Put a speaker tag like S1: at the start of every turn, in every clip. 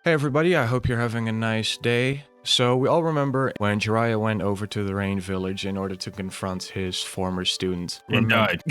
S1: Hey everybody, I hope you're having a nice day. So we all remember when Jiraiya went over to the Rain Village in order to confront his former students.
S2: And died.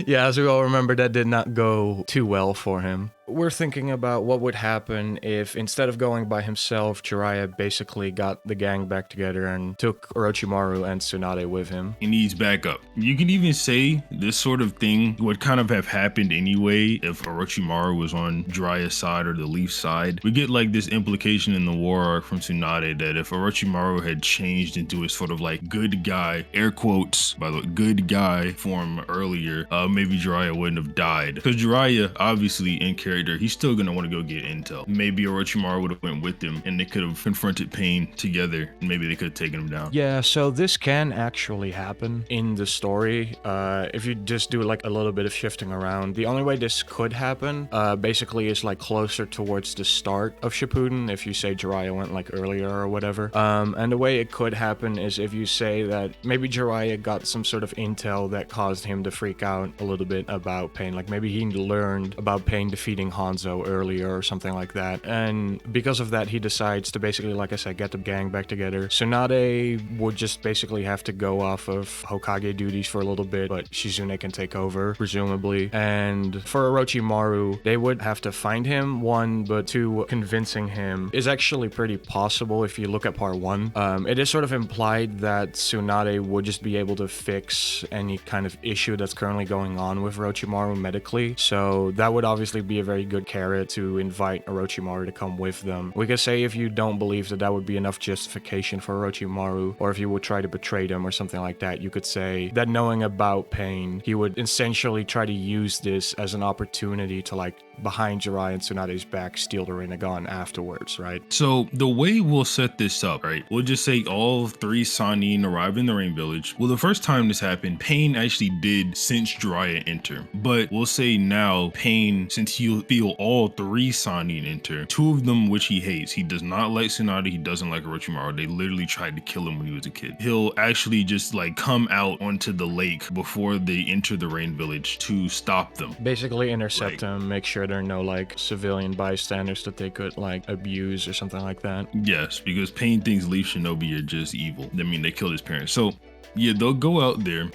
S1: Yeah, as we all remember, that did not go too well for him. We're thinking about what would happen if, instead of going by himself, Jiraiya basically got the gang back together and took Orochimaru and Tsunade with him.
S2: He needs backup. You can even say this sort of thing would kind of have happened anyway if Orochimaru was on Jiraiya's side or the Leaf side. We get like this implication in the war arc from Tsunade that if Orochimaru had changed into his sort of like good guy, air quotes, by the way, good guy form earlier, maybe Jiraiya wouldn't have died. Because Jiraiya, obviously in character, he's still gonna want to go get intel. Maybe Orochimaru would have went with him and they could have confronted Pain together and maybe they could have taken him down.
S1: Yeah, so this can actually happen in the story if you just do like a little bit of shifting around. The only way this could happen basically is like closer towards the start of Shippuden, if you say Jiraiya went like earlier or whatever. And the way it could happen is if you say that maybe Jiraiya got some sort of intel that caused him to freak out a little bit about Pain. Like maybe he learned about Pain defeating Hanzo earlier or something like that. And because of that, he decides to basically, like I said, get the gang back together. Tsunade would just basically have to go off of Hokage duties for a little bit, but Shizune can take over, presumably. And for Orochimaru, they would have to find him, one, but two, convincing him is actually pretty possible if you look at part one. It is sort of implied that Tsunade would just be able to fix any kind of issue that's currently going on with Orochimaru medically. So that would obviously be a very good carrot to invite Orochimaru to come with them. We could say if you don't believe that that would be enough justification for Orochimaru, or if you would try to betray them or something like that, you could say that knowing about Pain, he would essentially try to use this as an opportunity to like behind Jiraiya and Tsunade's back steal the Rinnegan afterwards, right?
S2: So the way we'll set this up, right? We'll just say all three Sannin arrive in the Rain Village. Well, the first time this happened, Pain actually did sense Jiraiya enter. But we'll say now Pain, since he'll feel all three Sannin enter, two of them which he hates. He does not like Tsunade, he doesn't like Orochimaru. They literally tried to kill him when he was a kid. He'll actually just like come out onto the lake before they enter the Rain Village to stop them.
S1: Basically intercept them, make sure there are no like civilian bystanders that they could like abuse or something like that.
S2: Yes, because Pain thinks Leaf Shinobi are just evil. I mean, they killed his parents. So yeah, they'll go out there.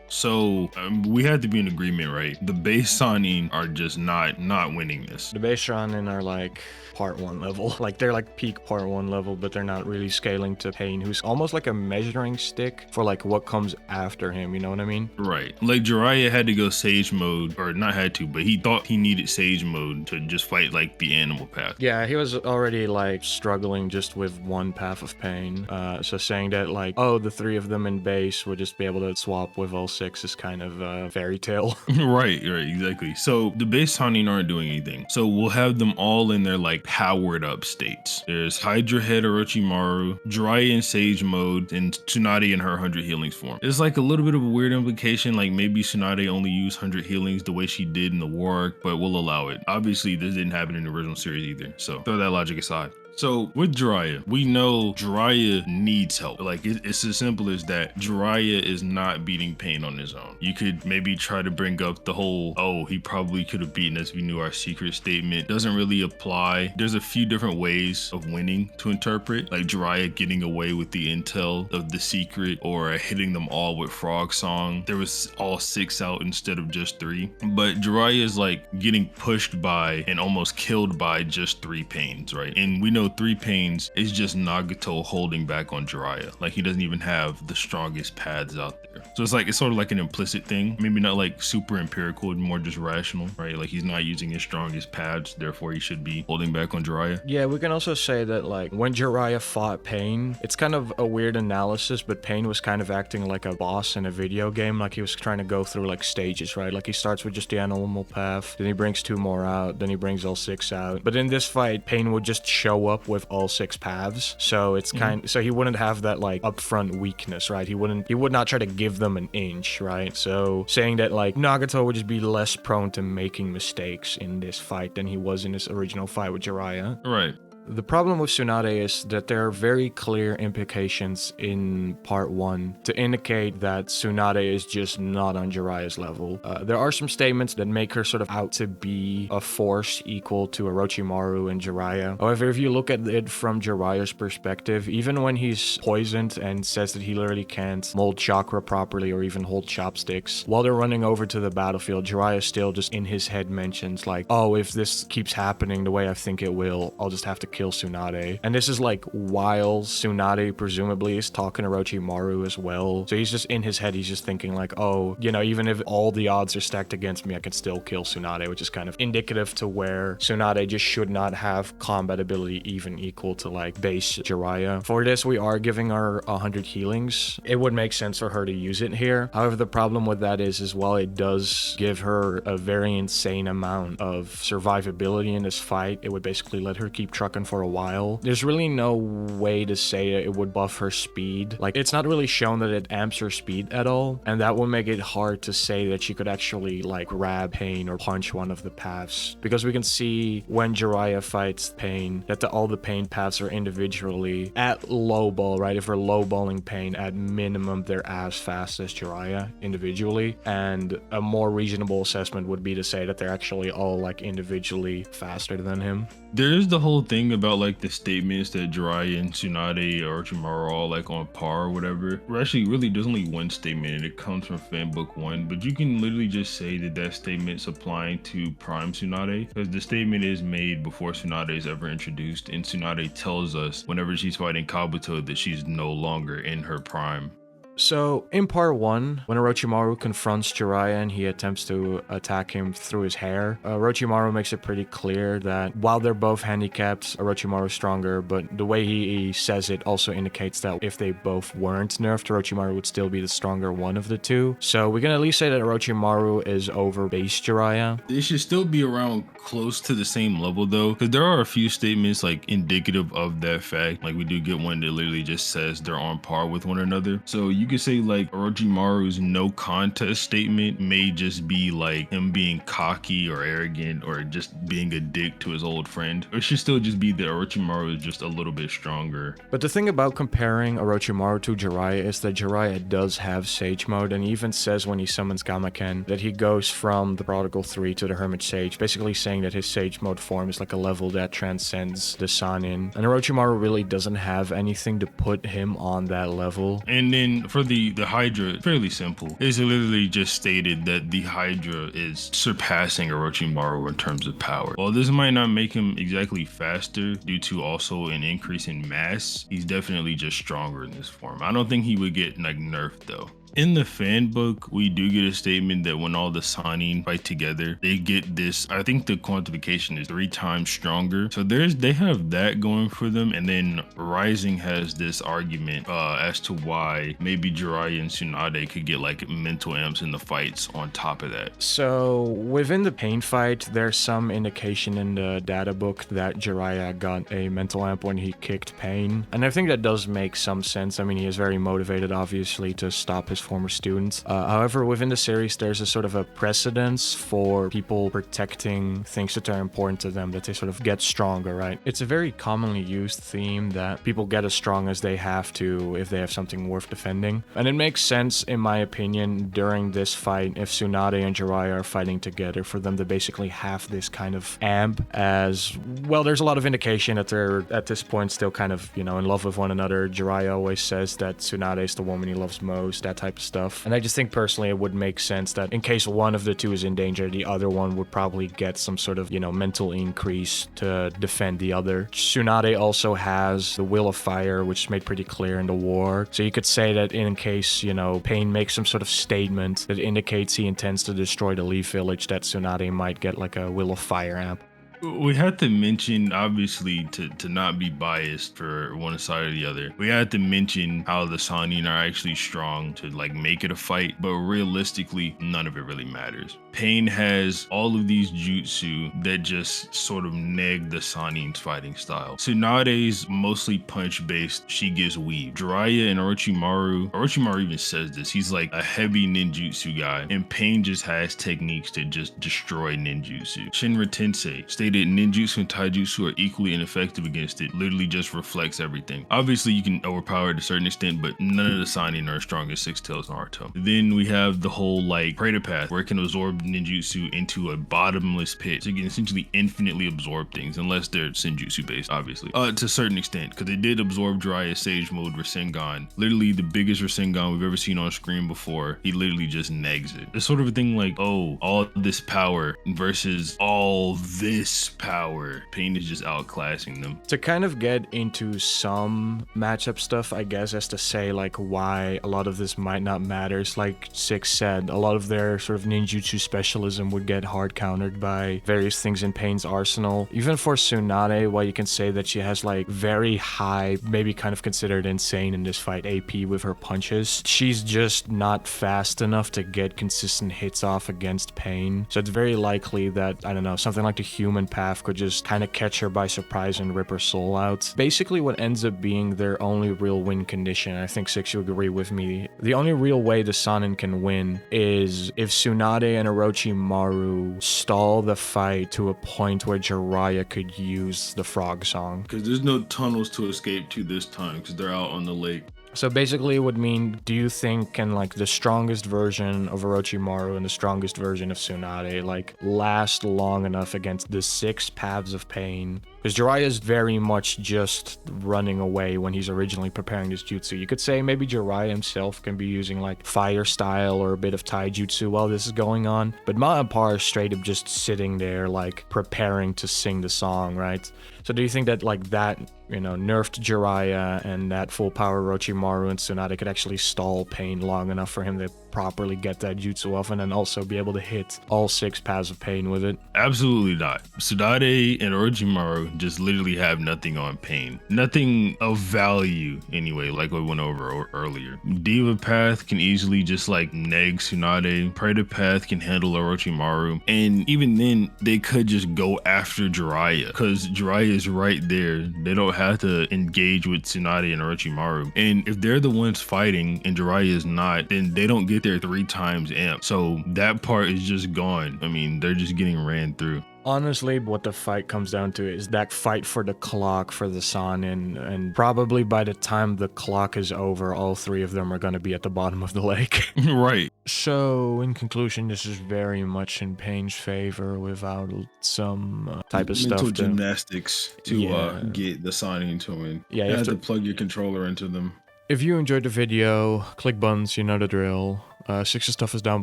S2: So we had to be in agreement, right? The base Sannin are just not winning this.
S1: The base Sannin are like part 1 level. Like they're like peak part 1 level, but they're not really scaling to Pain, who's almost like a measuring stick for like what comes after him, you know what I mean?
S2: Right. Like Jiraiya had to go Sage mode, or not had to, but he thought he needed Sage mode to just fight like the animal path.
S1: Yeah, he was already like struggling just with one path of Pain. So saying that like, oh, the three of them in base would just be able to swap with all 6 is kind of a fairy tale.
S2: right, exactly. So the base Sannin aren't doing anything. So we'll have them all in their like powered up states. There's Hydra Head Orochimaru, Jiraiya in Sage mode, and Tsunade in her 100 healings form. It's like a little bit of a weird implication, like maybe Tsunade only used 100 healings the way she did in the war arc, but we'll allow it. Obviously, this didn't happen in the original series either, so throw that logic aside. So with Jiraiya, we know Jiraiya needs help. Like it's as simple as that. Jiraiya is not beating Pain on his own. You could maybe try to bring up the whole, oh, he probably could have beaten us if we knew our secret statement. Doesn't really apply. There's a few different ways of winning to interpret, like Jiraiya getting away with the intel of the secret, or hitting them all with Frog Song. There was all 6 out instead of just 3. But Jiraiya is like getting pushed by and almost killed by just 3 Pains, right? And we know 3 Pains is just Nagato holding back on Jiraiya. Like he doesn't even have the strongest paths out there. So it's sort of like an implicit thing. Maybe not like super empirical, more just rational, right? Like he's not using his strongest paths, therefore he should be holding back on Jiraiya.
S1: Yeah, we can also say that like when Jiraiya fought Pain, it's kind of a weird analysis, but Pain was kind of acting like a boss in a video game. Like he was trying to go through like stages, right? Like he starts with just the animal path, then he brings 2 more out, then he brings all 6 out. But in this fight, Pain would just show up with all 6 paths, so it's so he wouldn't have that like upfront weakness, right? He would not try to give them an inch, right? So saying that like Nagato would just be less prone to making mistakes in this fight than he was in his original fight with Jiraiya.
S2: Right.
S1: The problem with Tsunade is that there are very clear implications in part 1 to indicate that Tsunade is just not on Jiraiya's level. There are some statements that make her sort of out to be a force equal to Orochimaru and Jiraiya. However, if you look at it from Jiraiya's perspective, even when he's poisoned and says that he literally can't mold chakra properly or even hold chopsticks, while they're running over to the battlefield, Jiraiya still just in his head mentions like, oh, if this keeps happening the way I think it will, I'll just have to kill Tsunade. And this is like while Tsunade presumably is talking to Orochimaru as well. So he's just in his head, he's just thinking like, oh, you know, even if all the odds are stacked against me, I can still kill Tsunade, which is kind of indicative to where Tsunade just should not have combat ability even equal to like base Jiraiya. For this, we are giving her 100 healings. It would make sense for her to use it here. However, the problem with that is while it does give her a very insane amount of survivability in this fight, it would basically let her keep trucking for a while. There's really no way to say it would buff her speed. Like, it's not really shown that it amps her speed at all, and that will make it hard to say that she could actually like grab Pain or punch one of the paths, because we can see when Jiraiya fights Pain that all the Pain paths are individually at low ball, right? If we're low balling Pain, at minimum they're as fast as Jiraiya individually, and a more reasonable assessment would be to say that they're actually all like individually faster than him.
S2: There is the whole thing about like the statements that Jiraiya and Tsunade or Orochimaru are all like on par or whatever. Or actually, really, there's only one statement and it comes from Fanbook 1, but you can literally just say that that statement's applying to Prime Tsunade, because the statement is made before Tsunade is ever introduced, and Tsunade tells us whenever she's fighting Kabuto that she's no longer in her prime.
S1: So, in part 1, when Orochimaru confronts Jiraiya and he attempts to attack him through his hair, Orochimaru makes it pretty clear that while they're both handicapped, Orochimaru's stronger, but the way he says it also indicates that if they both weren't nerfed, Orochimaru would still be the stronger one of the two. So we can at least say that Orochimaru is over base Jiraiya.
S2: They should still be around close to the same level though, because there are a few statements like indicative of that fact. Like we do get one that literally just says they're on par with one another. So you could say like Orochimaru's no contest statement may just be like him being cocky or arrogant or just being a dick to his old friend. Or it should still just be that Orochimaru is just a little bit stronger.
S1: But the thing about comparing Orochimaru to Jiraiya is that Jiraiya does have Sage Mode, and he even says when he summons Gamaken that he goes from the Prodigal 3 to the Hermit Sage, basically saying that his Sage Mode form is like a level that transcends the Sannin. And Orochimaru really doesn't have anything to put him on that level.
S2: And then for the Hydra, fairly simple. It's literally just stated that the Hydra is surpassing Orochimaru in terms of power. While this might not make him exactly faster due to also an increase in mass, he's definitely just stronger in this form. I don't think he would get like nerfed though. In the fan book, we do get a statement that when all the Sannin fight together, they get this, I think the quantification is 3 times stronger. So they have that going for them. And then Rising has this argument as to why maybe Jiraiya and Tsunade could get like mental amps in the fights on top of that.
S1: So within the Pain fight, there's some indication in the data book that Jiraiya got a mental amp when he kicked Pain. And I think that does make some sense. I mean, he is very motivated, obviously, to stop his former students. However, within the series, there's a sort of a precedence for people protecting things that are important to them, that they sort of get stronger, right? It's a very commonly used theme that people get as strong as they have to if they have something worth defending. And it makes sense, in my opinion, during this fight, if Tsunade and Jiraiya are fighting together, for them to basically have this kind of amp, as well, there's a lot of indication that they're at this point still kind of, you know, in love with one another. Jiraiya always says that Tsunade is the woman he loves most, that type of stuff. And I just think personally it would make sense that in case one of the two is in danger, the other one would probably get some sort of, you know, mental increase to defend the other. Tsunade also has the Will of Fire, which is made pretty clear in the war. So you could say that in case, you know, Pain makes some sort of statement that indicates he intends to destroy the Leaf Village, that Tsunade might get like a Will of Fire amp.
S2: We had to mention, obviously, to not be biased for one side or the other, we had to mention how the Sannin are actually strong to like make it a fight, but realistically, none of it really matters. Pain has all of these jutsu that just sort of neg the Sannin's fighting style. Tsunade's mostly punch-based, she gets weave. Jiraiya and Orochimaru even says this, he's like a heavy ninjutsu guy, and Pain just has techniques that just destroy ninjutsu. Shinra Tensei stated ninjutsu and taijutsu are equally ineffective against it, literally just reflects everything. Obviously you can overpower it to a certain extent, but none of the Sannin are as strong as Six Tails Naruto. Then we have the whole like crater path where it can absorb ninjutsu into a bottomless pit, so you can essentially infinitely absorb things unless they're senjutsu based, obviously, to a certain extent, because it did absorb Jiraiya's Sage Mode Rasengan, literally the biggest Rasengan we've ever seen on screen before. He literally just negs it. It's sort of a thing like, oh, all this power versus all this power. Pain is just outclassing them.
S1: To kind of get into some matchup stuff, I guess, as to say like why a lot of this might not matter. It's like Six said, a lot of their sort of ninjutsu specialism would get hard countered by various things in Pain's arsenal. Even for Tsunade, while you can say that she has like very high, maybe kind of considered insane in this fight, AP with her punches, she's just not fast enough to get consistent hits off against Pain. So it's very likely that, I don't know, something like the human path could just kind of catch her by surprise and rip her soul out. Basically what ends up being their only real win condition, I think Six, you agree with me, the only real way the Sannin can win is if Tsunade and Orochimaru stall the fight to a point where Jiraiya could use the frog song.
S2: Because there's no tunnels to escape to this time because they're out on the lake.
S1: So basically it would mean, do you think can like the strongest version of Orochimaru and the strongest version of Tsunade like last long enough against the 6 paths of pain? Because Jiraiya is very much just running away when he's originally preparing this jutsu. You could say maybe Jiraiya himself can be using like fire style or a bit of taijutsu while this is going on. But Mappa is straight up just sitting there like preparing to sing the song, right? So do you think that like that, you know, nerfed Jiraiya and that full power Orochimaru and Tsunade could actually stall Pain long enough for him to properly get that jutsu off and then also be able to hit all 6 paths of Pain with it?
S2: Absolutely not. Tsunade and Orochimaru just literally have nothing on Pain. Nothing of value anyway, like we went over earlier. Diva Path can easily just like neg Tsunade. Predator Path can handle Orochimaru. And even then, they could just go after Jiraiya because Jiraiya is right there. They don't have to engage with Tsunade and Orochimaru. And if they're the ones fighting and Jiraiya is not, then they don't get there 3 times amp. So that part is just gone. I mean, they're just getting ran through.
S1: Honestly, what the fight comes down to is that fight for the clock for the Sannin, and probably by the time the clock is over, all 3 of them are going to be at the bottom of the lake.
S2: Right.
S1: So, in conclusion, this is very much in Pain's favor without some type of
S2: mental
S1: stuff.
S2: gymnastics to get the Sannin to win.
S1: Yeah,
S2: you have to plug your controller into them.
S1: If you enjoyed the video, click buttons, you know the drill. Six's stuff is down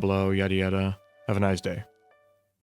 S1: below, yada yada. Have a nice day.